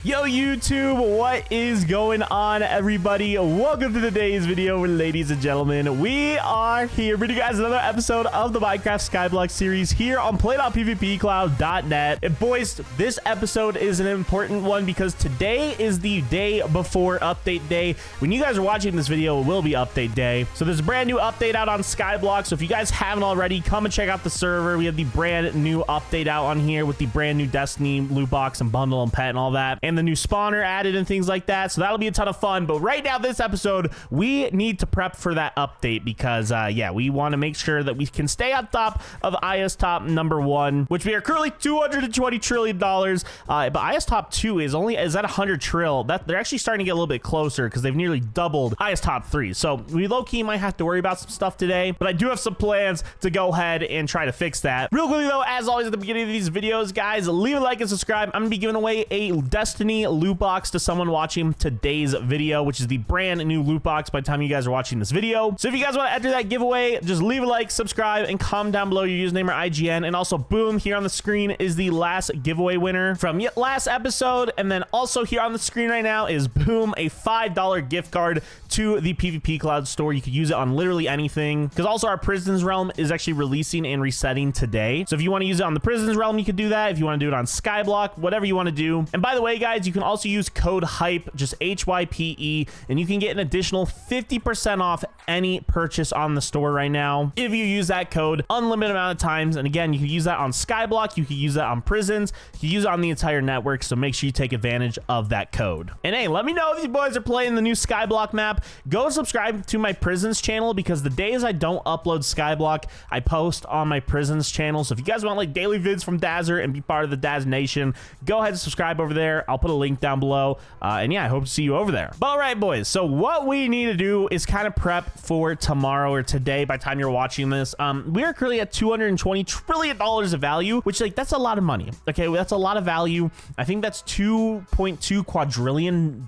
Yo YouTube, what is going on, everybody? Welcome to today's video, ladies and gentlemen. We are here bringing you guys another episode of the Minecraft Skyblock series here on play.pvpcloud.net. And boys, this episode is an important one because today is the day before update day. When you guys are watching this video, it will be update day. So there's a brand new update out on Skyblock. So if you guys haven't already, come and check out the server. We have the brand new update out on here with the brand new Destiny loot box and bundle and pet and all that, and the new spawner added and things like that. So that'll be a ton of fun. But right now, this episode, we need to prep for that update because yeah, we want to make sure that we can stay on top of IS top number 1, which we are currently $220 trillion. But IS top 2 is at 100 trill. That they're actually starting to get a little bit closer because they've nearly doubled IS top 3. So we low-key might have to worry about some stuff today, but I do have some plans to go ahead and try to fix that. Real quickly though, as always at the beginning of these videos, guys, leave a like and subscribe. I'm gonna be giving away a Destiny loot box to someone watching today's video, which is the brand new loot box by the time you guys are watching this video. So if you guys want to enter that giveaway, just leave a like, subscribe, and comment down below your username or IGN. And also, boom, here on the screen is the last giveaway winner from last episode. And then also here on the screen right now is, boom, a $5 gift card to the PvP Cloud store. You could use it on literally anything, because also our Prisons Realm is actually releasing and resetting today. So if you want to use it on the Prisons Realm, you could do that. If you want to do it on Skyblock, whatever you want to do. And by the way, guys, you can also use code HYPE, just HYPE, and you can get an additional 50% off any purchase on the store right now if you use that code unlimited amount of times. And again, you can use that on Skyblock, you can use that on Prisons, you can use it on the entire network. So make sure you take advantage of that code. And hey, let me know if you boys are playing the new Skyblock map. Go subscribe to my Prisons channel, because the days I don't upload Skyblock, I post on my Prisons channel. So if you guys want like daily vids from Dazzer and be part of the Daz Nation, go ahead and subscribe over there. I'll put a link down below, and yeah, I hope to see you over there. But all right, boys, so what we need to do is kind of prep for tomorrow or today by the time you're watching this. We are currently at $220 trillion of value, which, like, that's a lot of money. Okay, well, that's a lot of value. I think that's $2.2 quadrillion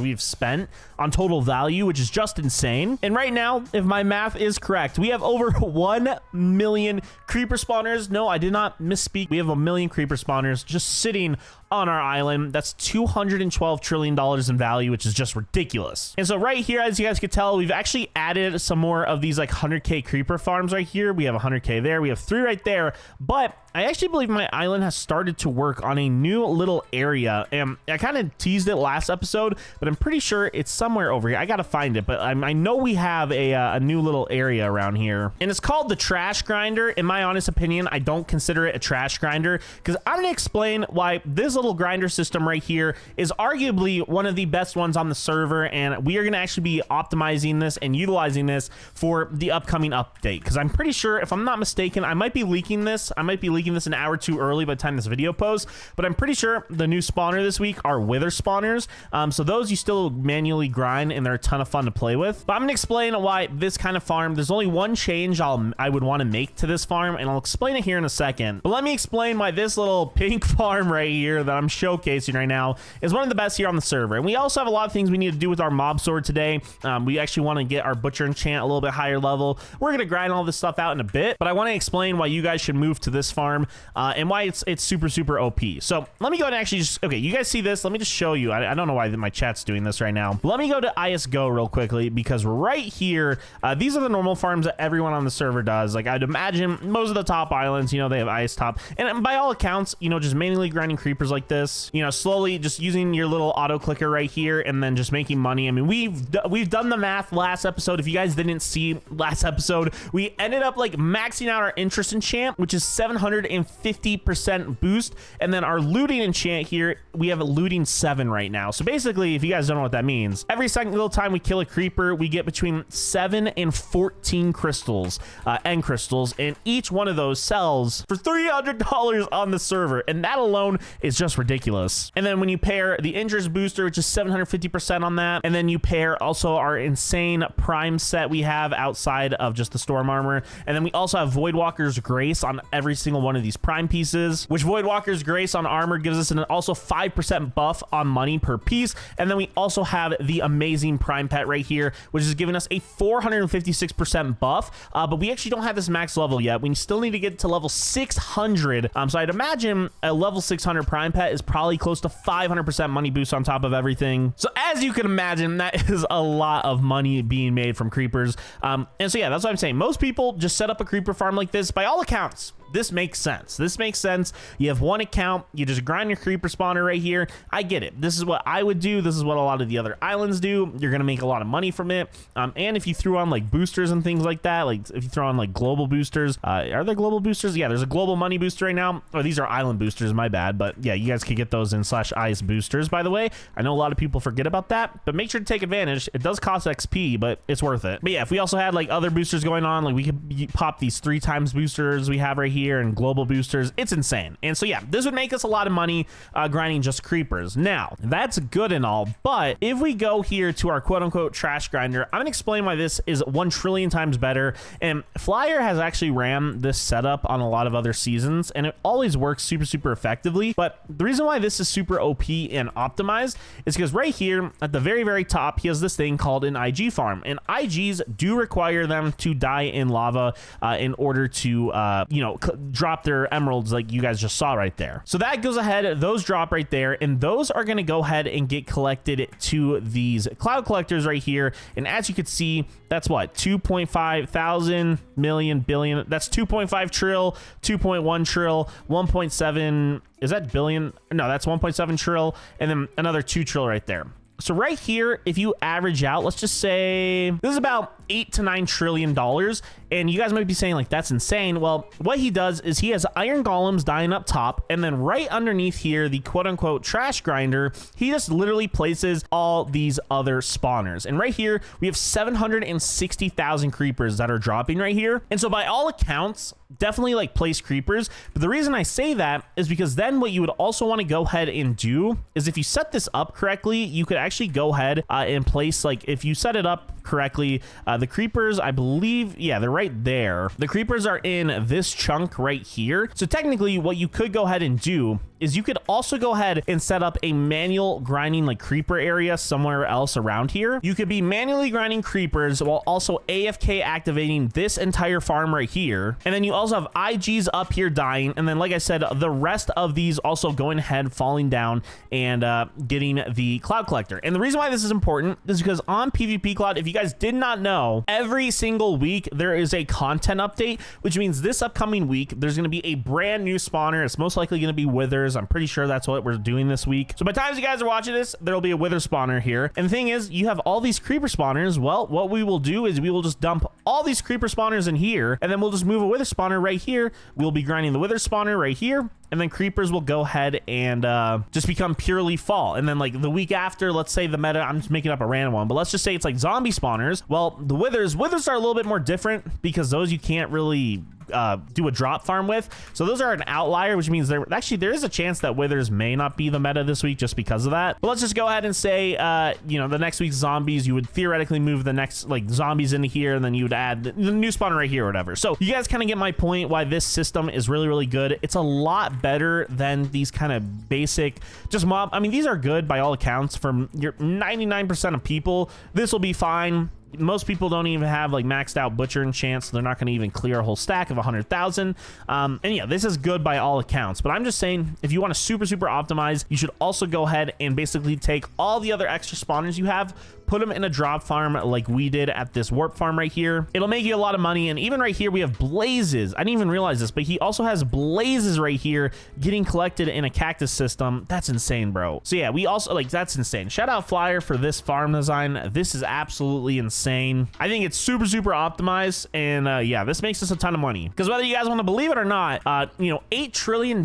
we've spent on total value, which is just insane. And right now, if my math is correct, we have over 1 million creeper spawners. No, I did not misspeak. We have 1 million creeper spawners just sitting on our island. That's $212 trillion in value, which is just ridiculous. And so right here, as you guys can tell, we've actually added some more of these like 100k creeper farms right here. We have 100k there, we have 3 right there, but I actually believe my island has started to work on a new little area, and I kind of teased it last episode, but I'm pretty sure it's somewhere over here. I gotta find it, but I know we have a new little area around here, and it's called the trash grinder. In my honest opinion, I don't consider it a trash grinder, because I'm gonna explain why this little grinder system right here is arguably one of the best ones on the server, and we are gonna actually be optimizing this and utilizing this for the upcoming update, because I'm pretty sure, if I'm not mistaken, I might be leaking this an hour or two early by the time this video posts, but I'm pretty sure the new spawner this week are wither spawners. So those you still manually grind, and they're a ton of fun to play with. But I'm gonna explain why this kind of farm, there's only one change I would want to make to this farm, and I'll explain it here in a second. But let me explain why this little pink farm right here that I'm showcasing right now is one of the best here on the server. And we also have a lot of things we need to do with our mob sword today. We actually want to get our butcher enchant a little bit higher level. We're gonna grind all this stuff out in a bit, but I want to explain why you guys should move to this farm, and why it's super OP. So let me go and actually just, okay, you guys see this? Let me just show you. I don't know why my chat's doing this right now. But let me go to ISGO real quickly, because right here, these are the normal farms that everyone on the server does. Like, I'd imagine most of the top islands, you know, they have ice top, and by all accounts, you know, just manually grinding creepers like this, you know, slowly just using your little auto clicker right here, and then just making money. I mean, we've done the math last episode. If you guys didn't see last episode, we ended up like maxing out our interest enchant, which is 750% boost, and then our looting enchant here, we have a looting 7 right now. So basically, if you guys don't know what that means, every single time we kill a creeper, we get between 7 and 14 crystals, end crystals, and each one of those sells for $300 on the server, and that alone is just ridiculous. And then when you pair the interest booster, which is 750% on that, and then you pair also our insane prime set we have outside of just the storm armor, and then we also have Voidwalker's Grace on every single one of these prime pieces, which Voidwalker's Grace on armor gives us an also 5% buff on money per piece. And then we also have the amazing prime pet right here, which is giving us a 456% buff. But we actually don't have this max level yet. We still need to get to level 600. So I'd imagine a level 600 prime pet is probably close to 500% money boost on top of everything. So as you can imagine, that is a lot of money being made from creepers. And so yeah, that's what I'm saying. Most people just set up a creeper farm like this. By all accounts, this makes sense. This makes sense. You have one account, you just grind your creeper spawner right here. I get it. This is what I would do. This is what a lot of the other islands do. You're going to make a lot of money from it. And if you threw on like boosters and things like that, like if you throw on like global boosters, are there global boosters? Yeah, there's a global money booster right now. Oh, these are island boosters, my bad. But yeah, you guys can get those in /ice boosters, by the way. I know a lot of people forget about that, but make sure to take advantage. It does cost XP, but it's worth it. But yeah, if we also had like other boosters going on, like we could pop these 3 times boosters we have right here and global boosters. It's insane. And so yeah, this would make us a lot of money grinding just creepers. Now that's good and all, but if we go here to our quote unquote trash grinder, I'm gonna explain why this is 1 trillion times better. And Flyer has actually ran this setup on a lot of other seasons and it always works super effectively. But the reason why this is super OP and optimized is because right here at the very top, he has this thing called an IG farm, and IGs do require them to die in lava in order to you know, drop their emeralds like you guys just saw right there. So that goes ahead, those drop right there, and those are going to go ahead and get collected to these cloud collectors right here. And as you can see, that's what, 2.5 thousand million billion, that's 2.5 trill, 2.1 trill, 1.7, is that billion? No, that's 1.7 trill, and then another 2 trill right there. So right here, if you average out, let's just say this is about $8 to $9 trillion. And you guys might be saying like, that's insane. Well, what he does is he has iron golems dying up top. And then right underneath here, the quote unquote trash grinder, he just literally places all these other spawners. And right here, we have 760,000 creepers that are dropping right here. And so by all accounts, definitely like place creepers. But the reason I say that is because then what you would also want to go ahead and do is if you set this up correctly, you could actually go ahead and place, like if you set it up correctly, the creepers, I believe, yeah, they're right there. The creepers are in this chunk right here. So technically what you could go ahead and do is you could also go ahead and set up a manual grinding like creeper area somewhere else around here. You could be manually grinding creepers while also AFK activating this entire farm right here. And then you also have IGs up here dying. And then, like I said, the rest of these also going ahead, falling down and getting the cloud collector. And the reason why this is important is because on PvP Cloud, if you guys did not know, every single week there is a content update, which means this upcoming week, there's going to be a brand new spawner. It's most likely going to be withers. I'm pretty sure that's what we're doing this week. So by the time you guys are watching this, there'll be a wither spawner here. And the thing is, you have all these creeper spawners. Well, what we will do is we will just dump all these creeper spawners in here, and then we'll just move a wither spawner right here. We'll be grinding the wither spawner right here, and then creepers will go ahead and just become purely fall. And then like the week after, let's say the meta, I'm just making up a random one, but let's just say it's like zombie spawners. Well, the withers are a little bit more different because those you can't really do a drop farm with. So those are an outlier, which means there is a chance that withers may not be the meta this week just because of that. But let's just go ahead and say, you know, the next week's zombies, you would theoretically move the next like zombies into here, and then you would add the new spawner right here or whatever. So you guys kind of get my point why this system is really good. It's a lot better than these kind of basic just mob. I mean, these are good by all accounts from your 99% of people. This will be fine. Most people don't even have like maxed out butcher enchants, so they're not going to even clear a whole stack of 100,000. And yeah, this is good by all accounts, but I'm just saying if you want to super optimize, you should also go ahead and basically take all the other extra spawners you have, put them in a drop farm like we did at this warp farm right here. It'll make you a lot of money. And even right here, we have blazes. I didn't even realize this, but he also has blazes right here getting collected in a cactus system. That's insane, bro. So yeah, we also like, that's insane. Shout out Flyer for this farm design. This is absolutely insane. I think it's super optimized. And yeah, this makes us a ton of money, because whether you guys want to believe it or not, you know, $8 trillion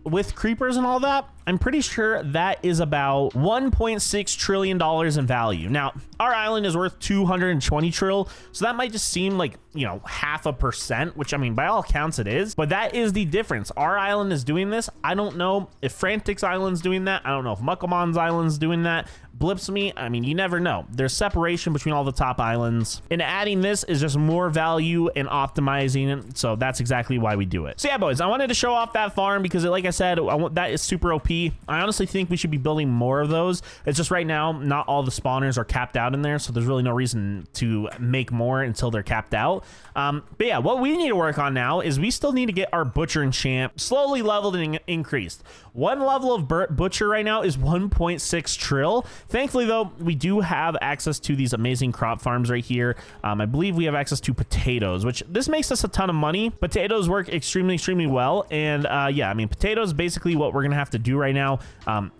with creepers and all that, I'm pretty sure that is about $1.6 trillion in value. Now, our island is worth 220 trill, so that might just seem like you know, 0.5%, which I mean, by all accounts it is, but that is the difference. Our island is doing this. I don't know if Frantic's island's doing that. I don't know if Muckamon's island's doing that. Blips me, I mean, you never know. There's separation between all the top islands, and adding this is just more value and optimizing it, so that's exactly why we do it. So yeah, boys, I wanted to show off that farm because, like I said, that is super OP. I honestly think we should be building more of those. It's just right now, not all the spawners are capped out in there, so there's really no reason to make more until they're capped out. But yeah, what we need to work on now is we still need to get our butcher enchant slowly leveled and increased. One level of butcher right now is 1.6 trill. Thankfully, though, we do have access to these amazing crop farms right here. I believe we have access to potatoes, which this makes us a ton of money. Potatoes work extremely well. And yeah, I mean, potatoes basically what we're going to have to do right now.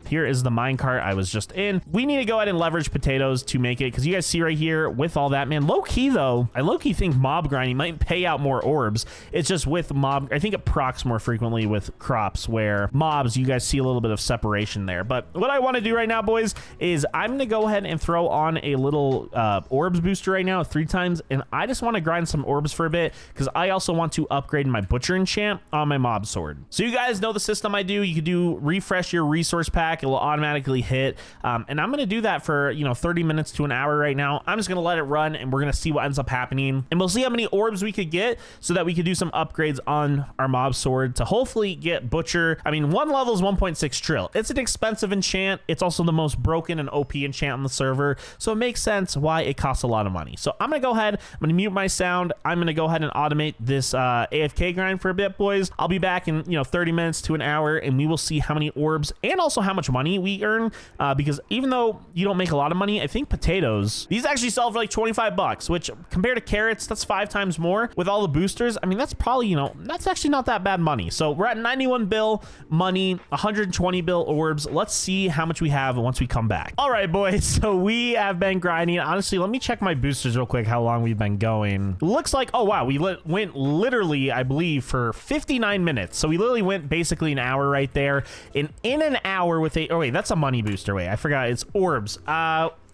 Here is the minecart I was just in. We need to go ahead and leverage potatoes to make it, because you guys see right here with all that, man, low key though, I low key think mob grinding might pay out more orbs. It's just with mob, I think it procs more frequently with crops, where mobs, you guys see a little bit of separation there. But what I want to do right now, boys, is I'm going to go ahead and throw on a little orbs booster right now 3 times, and I just want to grind some orbs for a bit because I also want to upgrade my butcher enchant on my mob sword. So you guys know the system I do. You can do refresh your resource pack. It will automatically hit, and I'm going to do that for, you know, 30 minutes to an hour right now. I'm just going to let it run, and we're going to see what ends up happening, and we'll see how many orbs we could get so that we could do some upgrades on our mob sword to hopefully get butcher. I mean, one level is 1.6 trill. It's an expensive enchant. It's also the most broken and OP enchant on the server, so it makes sense why it costs a lot of money. So I'm gonna go ahead, I'm gonna mute my sound, I'm gonna go ahead and automate this AFK grind for a bit, boys. I'll be back in, you know, 30 minutes to an hour, and we will see how many orbs and also how much money we earn, because even though you don't make a lot of money, I think potatoes, these actually sell for like 25 bucks, which compared to carrots, that's 5 times more. With all the boosters, I mean, that's probably, you know, that's actually not that bad money. So we're at 91 bill money, 120 bill orbs. Let's see how much we have once we come back. All right, boys, so we have been grinding. Honestly, let me check my boosters real quick, how long we've been going. Looks like, oh wow, we went literally, I believe, for 59 minutes. So we literally went basically an hour right there. And in an hour with a, oh wait, that's a money booster. Wait, I forgot, it's orbs.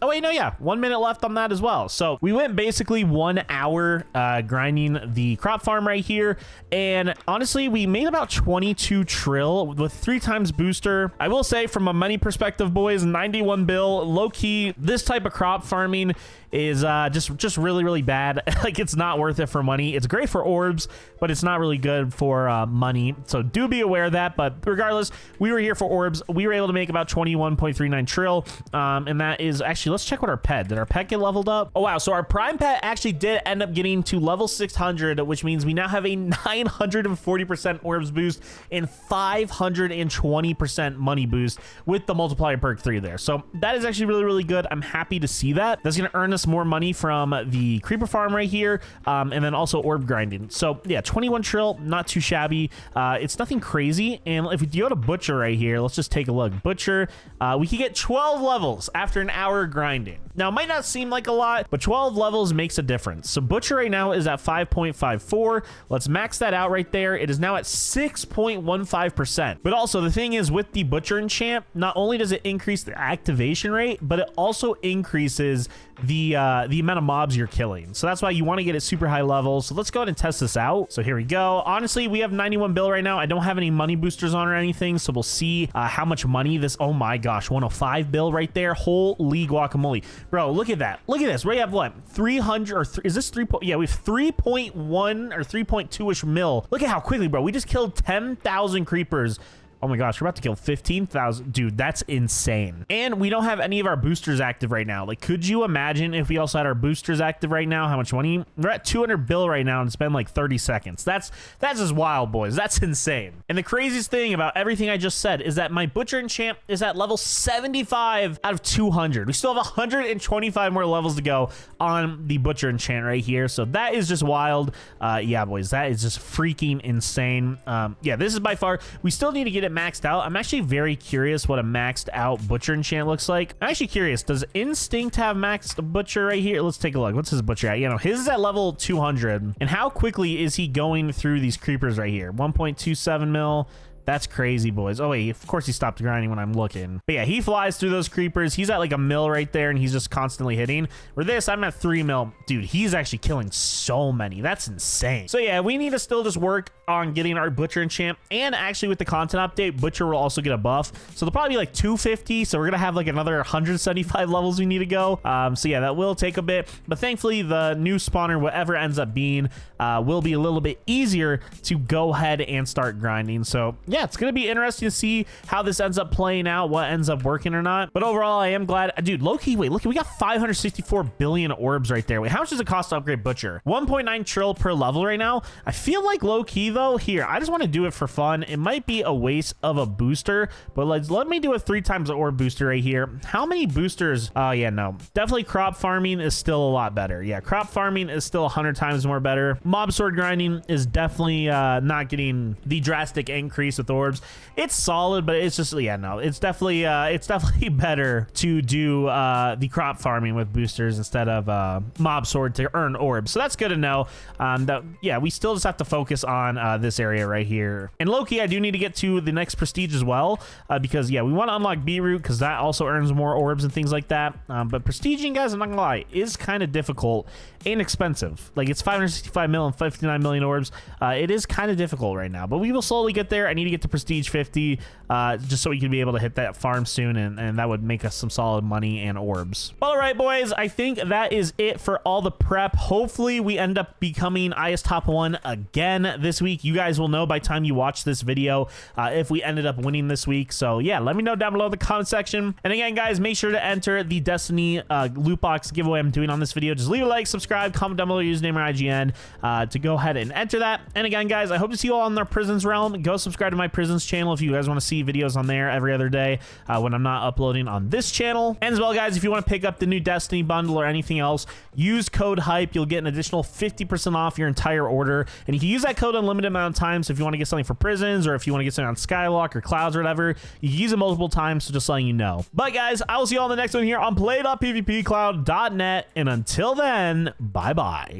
Oh wait, no, yeah, 1 minute left on that as well. So we went basically 1 hour grinding the crop farm right here, and honestly, we made about 22 trill with 3 times booster. I will say, from a money perspective, boys, 91 bill, low key, this type of crop farming is just really bad. Like, it's not worth it for money. It's great for orbs, but it's not really good for money. So do be aware of that. But regardless, we were here for orbs. We were able to make about 21.39 trill, and that is actually, let's check what our pet did. Our pet get leveled up? Oh wow, so our prime pet actually did end up getting to level 600, which means we now have a 940% orbs boost and 520% money boost with the multiplier perk 3 there. So that is actually really good. I'm happy to see that. That's gonna earn us more money from the creeper farm right here, and then also orb grinding. So yeah, 21 trill, not too shabby. It's nothing crazy. And if we go to butcher right here, let's just take a look. Butcher, we could get 12 levels after an hour grinding. Now, it might not seem like a lot, but 12 levels makes a difference. So butcher right now is at 5.54. Let's max that out right there. It is now at 6.15%. But also, the thing is, with the butcher enchant, not only does it increase the activation rate, but it also increases the amount of mobs you're killing. So that's why you want to get it super high level. So let's go ahead and test this out. So here we go. Honestly, we have 91 bill right now. I don't have any money boosters on or anything, so we'll see how much money this, oh my gosh, 105 bill right there. Holy guacamole, bro, look at that. Look at this. We have what, 300 or is this 3 yeah, we have 3.1 or 3.2ish mil. Look at how quickly, bro, we just killed 10,000 creepers. Oh my gosh, we're about to kill 15,000. Dude, that's insane. And we don't have any of our boosters active right now. Like, could you imagine if we also had our boosters active right now? How much money? We're at 200 bill right now and it's been like 30 seconds. That's just wild, boys. That's insane. And the craziest thing about everything I just said is that my butcher enchant is at level 75 out of 200. We still have 125 more levels to go on the butcher enchant right here. So that is just wild. Yeah, boys, that is just freaking insane. Yeah, this is by far, we still need to get it maxed out. I'm actually very curious what a maxed out butcher enchant looks like. I'm actually curious, does Instinct have maxed butcher right here? Let's take a look. What's his butcher at? You know, his is at level 200. And how quickly is he going through these creepers right here? 1.27 mil. That's crazy, boys. Oh, wait, of course he stopped grinding when I'm looking. But yeah, he flies through those creepers. He's at like a mil right there, and he's just constantly hitting. For this, I'm at 3 mil. Dude, he's actually killing so many. That's insane. So yeah, we need to still just work on getting our Butcher enchant. And actually with the content update, Butcher will also get a buff. So they'll probably be like 250. So we're going to have like another 175 levels we need to go. So yeah, that will take a bit. But thankfully, the new spawner, whatever ends up being, will be a little bit easier to go ahead and start grinding. So yeah, it's going to be interesting to see how this ends up playing out, what ends up working or not. But overall, I am glad. Dude, low-key, wait, look, we got 564 billion orbs right there. Wait, how much does it cost to upgrade Butcher? 1.9 trill per level right now. I feel like low-key though, here, I just want to do it for fun. It might be a waste of a booster, but let me do a 3 times the orb booster right here. How many boosters? Oh yeah, no, definitely crop farming is still a lot better. Yeah, crop farming is still 100 times more better. Mob sword grinding is definitely not getting the drastic increase with orbs. It's solid, but it's just, yeah, no, it's definitely better to do the crop farming with boosters instead of mob sword to earn orbs. So that's good to know. Yeah, we still just have to focus on this area right here. And low-key, I do need to get to the next prestige as well, because yeah, we want to unlock beetroot because that also earns more orbs and things like that. But prestiging, guys, I'm not gonna lie, is kind of difficult and expensive. Like, it's 565 mil and 59 million orbs. It is kind of difficult right now, but we will slowly get there. I need to get to prestige 50 just so we can be able to hit that farm soon, and that would make us some solid money and orbs. All right, boys, I think that is it for all the prep. Hopefully we end up becoming IS top 1 again this week. You guys will know by the time you watch this video if we ended up winning this week. So yeah, let me know down below in the comment section. And again, guys, make sure to enter the Destiny loot box giveaway I'm doing on this video. Just leave a like, subscribe, comment down below your username or IGN to go ahead and enter that. And again, guys, I hope to see you all on their Prisons realm. Go subscribe to my Prisons channel if you guys want to see videos on there every other day when I'm not uploading on this channel. And as well, guys, if you want to pick up the new Destiny bundle or anything else, use code HYPE. You'll get an additional 50% off your entire order. And you can use that code a limited amount of times. So if you want to get something for Prisons, or if you want to get something on Skyblock or Clouds or whatever, you can use it multiple times. So just letting you know. But guys, I will see you all in the next one here on play.pvpcloud.net. And until then, bye-bye.